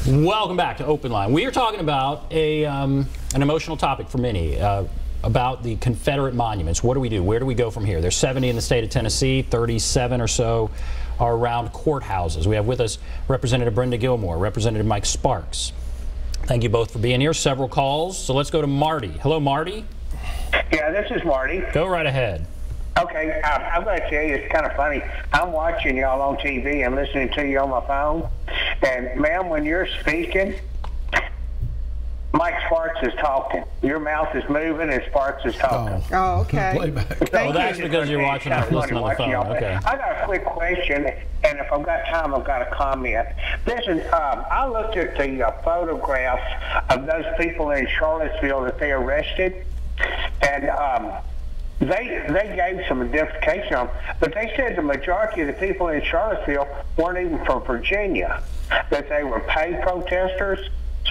Welcome back to OpenLine. We are talking about an emotional topic for many, about the Confederate monuments. What do we do? Where do we go from here? There's 70 in the state of Tennessee, 37 or so are around courthouses. We have with us Representative Brenda Gilmore, Representative Mike Sparks. Thank you both for being here. Several calls, so let's go to Marty. Hello, Marty. Yeah, this is Marty. Go right ahead. Okay, I'm going to tell you, it's kind of funny. I'm watching y'all on TV and listening to you on my phone. And, ma'am, when you're speaking, Mike Sparks is talking. Your mouth is moving and Sparks is talking. Oh, okay. Well, that's because you're watching us listening on the phone. Okay. I got a quick question, and if I've got time, I've got a comment. Listen, I looked at the photographs of those people in Charlottesville that they arrested, and they gave some identification on them, but they said the majority of the people in Charlottesville weren't even from Virginia, that they were paid protesters.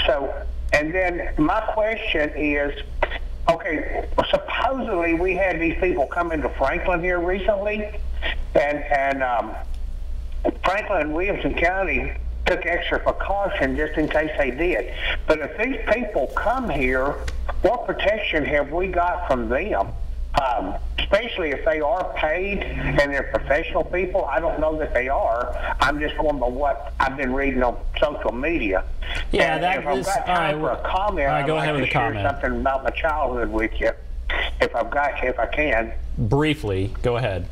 So, and then my question is, okay, supposedly we had these people come into Franklin here recently, and Franklin and Williamson County took extra precaution just in case they did. But if these people come here, what protection have we got from them? Especially if they are paid and they're professional people. I don't know that they are. I'm just going by what I've been reading on social media. Yeah, and that if I've got time for a comment, I'd go ahead like with to a share comment. something about my childhood with you, if I can. Briefly, go ahead.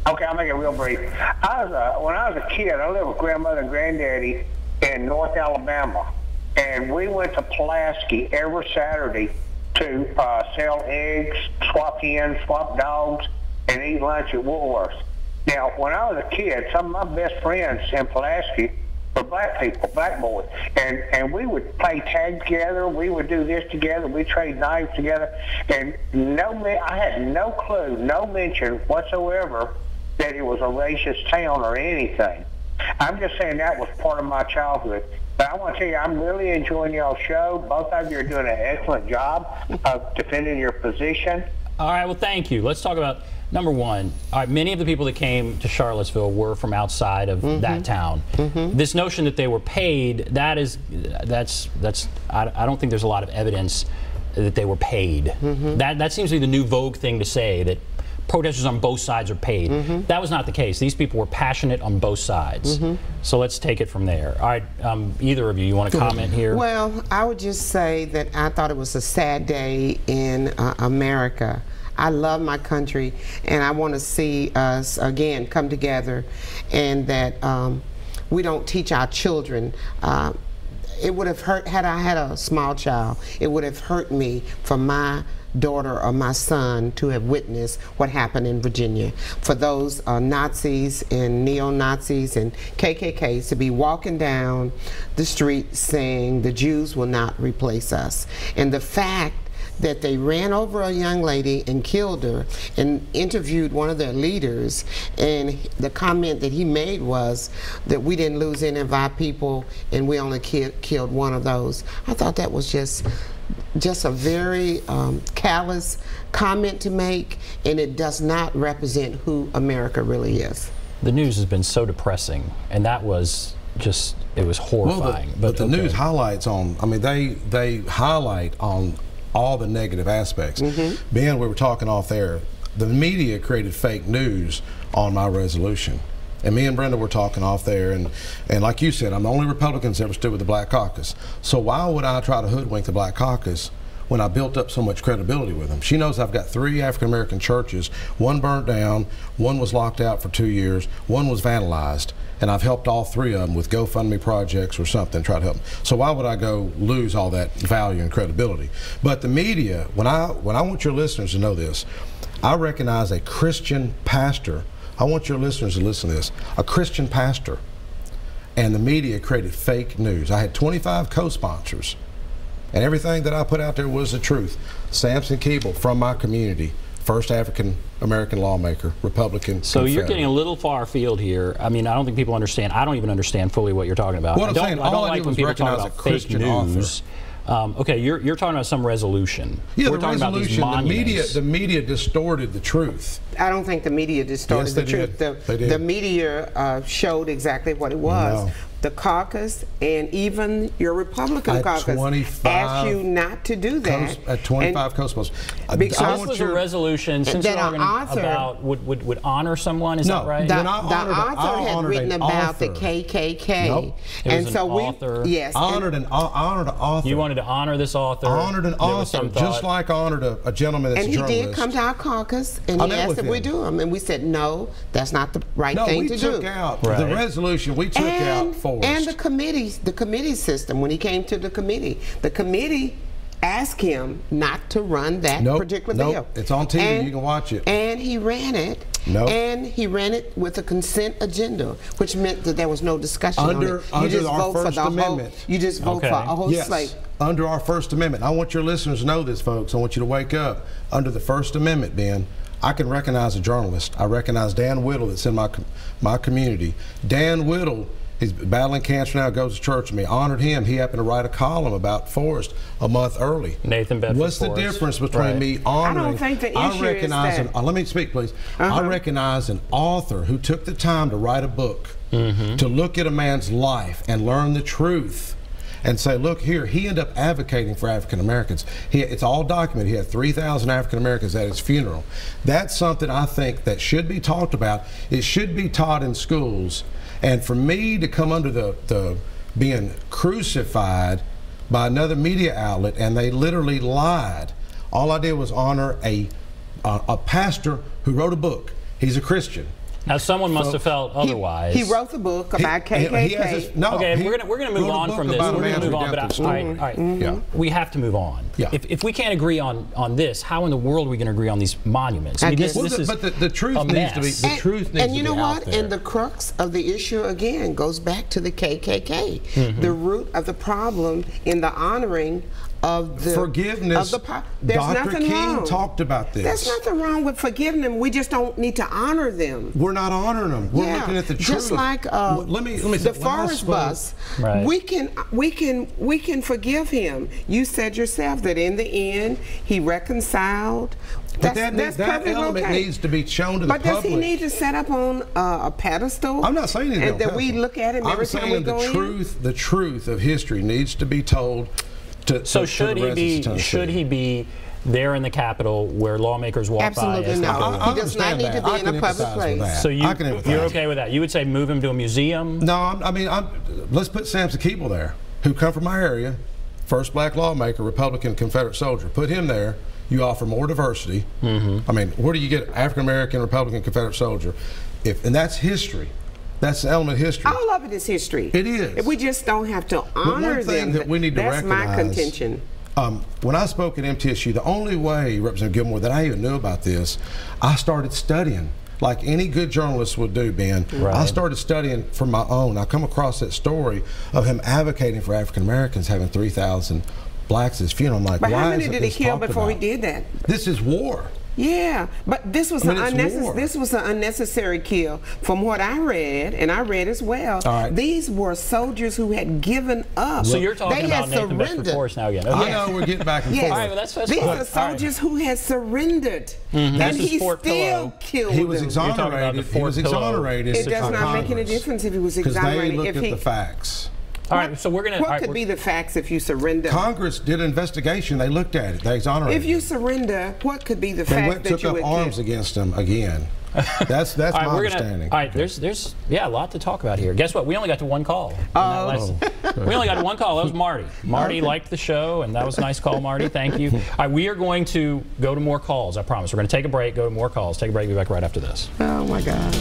Okay, I'll make it real brief. When I was a kid, I lived with grandmother and granddaddy in North Alabama, and we went to Pulaski every Saturday to sell eggs, swap hens, swap dogs, and eat lunch at Woolworths. Now, when I was a kid, some of my best friends in Pulaski were black people, black boys, and we would play tag together. We would do this together. We trade knives together, and I had no clue, no mention whatsoever that it was a racist town or anything. I'm just saying that was part of my childhood. But I want to tell you, I'm really enjoying y'all's show. Both of you are doing an excellent job of defending your position. All right, well, thank you. Let's talk about, number one, many of the people that came to Charlottesville were from outside of that town. This notion that they were paid, I don't think there's a lot of evidence that they were paid. That seems to be the new vogue thing to say, that protesters on both sides are paid. That was not the case. These people were passionate on both sides. So let's take it from there. All right, either of you want to comment here? Well, I would just say that I thought it was a sad day in America. I love my country, and I want to see us again come together, and that we don't teach our children. It would have hurt, had I had a small child, it would have hurt me for my daughter or my son to have witnessed what happened in Virginia. For those Nazis and neo-Nazis and KKKs to be walking down the street saying the Jews will not replace us. And the fact that they ran over a young lady and killed her and interviewed one of their leaders, and the comment that he made was that we didn't lose any of our people and we only killed one of those. I thought that was just a very callous comment to make, and it does not represent who America really is. The news has been so depressing, and that was just, it was horrifying. Well, but the news highlights on, I mean, they highlight on all the negative aspects. Ben, we were talking off there, the media created fake news on my resolution. And me and Brenda were talking off there, and like you said, I'm the only Republican that's ever stood with the Black Caucus. So why would I try to hoodwink the Black Caucus when I built up so much credibility with them? She knows I've got 3 African-American churches. One burnt down, one was locked out for 2 years, one was vandalized, and I've helped all 3 of them with GoFundMe projects or something, try to help them. So why would I go lose all that value and credibility? But the media, when I want your listeners to know this, I recognize a Christian pastor. I want your listeners to listen to this. A Christian pastor, and the media created fake news. I had 25 co-sponsors, and everything that I put out there was the truth. Samson Keeble from my community, first African-American lawmaker, Republican. So you're getting a little far afield here. I mean, I don't think people understand. I don't even understand fully what you're talking about. What I'm saying, I don't like when people talk about fake news. Okay, you're talking about some resolution. Yeah, we're talking about these monuments. The media distorted the truth. I don't think the media distorted the truth. The media showed exactly what it was. the caucus and even your Republican caucus asked you not to do that. At 25 co-sponsors. This was a resolution, since you're talking about would honor someone, is that right? The author had written about the KKK. Nope. And so author. Honored an author. You wanted to honor this author. Honored an author, just like I honored a gentleman that's a journalist. And he did come to our caucus, and he asked if we do them, and we said, no, that's not the right thing to do. No, we took out the resolution. We took out Forrest. And the committee system, when he came to the committee asked him not to run that particular bill. It's on TV, you can watch it. And he ran it. And he ran it with a consent agenda, which meant that there was no discussion on it. You just vote for the whole. You just vote for a whole slate. Under our First Amendment. I want your listeners to know this, folks. I want you to wake up. Under the First Amendment, Ben, I can recognize a journalist. I recognize Dan Whittle that's in my community. Dan Whittle, he's battling cancer now, goes to church with me. Honored him. He happened to write a column about Forrest a month early. Nathan Bedford What's the difference between me honoring? I don't think the issue is that. Let me speak, please. I recognize an author who took the time to write a book, to look at a man's life and learn the truth. And say, look here, he ended up advocating for African Americans. It's all documented. He had 3,000 African Americans at his funeral. That's something I think that should be talked about. It should be taught in schools. And for me to come under the being crucified by another media outlet, and they literally lied. All I did was honor a pastor who wrote a book. He's a Christian. Now, someone must have felt otherwise. He wrote the book about KKK. We're gonna move on from this. We're gonna move on, but all right. We have to move on. If we can't agree on this, how in the world are we going to agree on these monuments? I mean, this is but the truth needs to be. The truth needs to be out there. And you know what? And the crux of the issue again goes back to the KKK. The root of the problem in the honoring of the forgiveness. There's Dr. nothing King wrong. Talked about this. There's nothing wrong with forgiving them. We just don't need to honor them. We're not honoring them. We're looking at the truth. Just like the Forrest bus, we can forgive him. You said yourself that in the end he reconciled. But that element needs to be shown to the public. But does he need to set up on a pedestal? I'm not saying he's and that we look at him every time we go in? The truth of history needs to be told. So should he be there in the Capitol where lawmakers walk by? Absolutely not. He does not need to be in a public place. So you're okay with that? You would say move him to a museum? No, I mean, let's put Samson Keeble there, who come from my area, first black lawmaker, Republican, Confederate soldier. Put him there. You offer more diversity. I mean, where do you get African American, Republican, Confederate soldier? And that's history. That's the element of history. All of it is history. It is. We just don't have to honor them. One thing that we need to recognize. That's my contention. When I spoke at MTSU, the only way, Representative Gilmore, that I even knew about this, I started studying. Like any good journalist would do, Ben. I started studying for my own. I come across that story of him advocating for African Americans having 3,000 blacks at his funeral. I'm like, but how many did he kill before he did that? This is war. Yeah, but this was an unnecessary kill. From what I read, and I read as well, these were soldiers who had given up. So you're talking about Nathan Bedford Forrest now again. I know, we're getting back and forth. All right, well, that's these are soldiers who had surrendered, and he still killed them. He was exonerated. He was exonerated. It does not make any difference if he was exonerated. Because they looked at the facts. All right, so we're going to... What could be the facts if you surrender? Congress did an investigation. They looked at it. They exonerated. If you surrender, what could be the fact that you would They took up arms against them again. That's my understanding. All right, there's a lot to talk about here. Guess what? We only got to one call. We only got to one call. That was Marty. Marty liked the show, and that was a nice call, Marty. Thank you. All right, we are going to go to more calls, I promise. We're going to take a break, go to more calls. Take a break, be back right after this. Oh, my God.